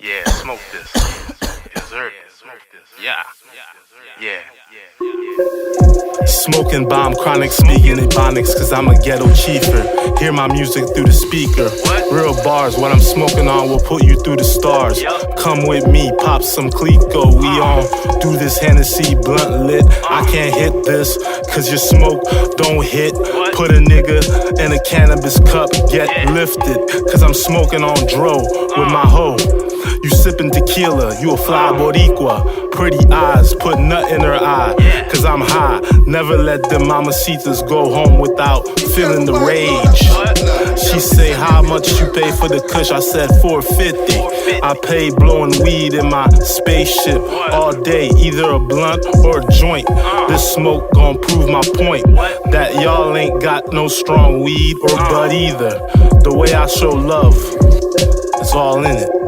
Yeah, smoke this. Yes, sir. Yeah. Yeah. Smoking bomb, chronic, speaking ebonics, cause I'm a ghetto chiefer. Hear my music through the speaker. Real bars, what I'm smoking on will put you through the stars. Come with me, pop some Clico. We on do this Hennessy blunt lit. I can't hit this, cause your smoke don't hit. Put a nigga in a cannabis cup, get lifted. Cause I'm smoking on dro with my hoe. You sippin' tequila, you a fly boricua. Pretty eyes, put nut in her eye. Cause I'm high, never let them mamacitas go home without feeling the rage. She say, how much you pay for the kush? I said $4.50. I pay blowing weed in my spaceship all day, either a blunt or a joint. This smoke gon' prove my point, that y'all ain't got no strong weed or bud either. The way I show love, it's all in it.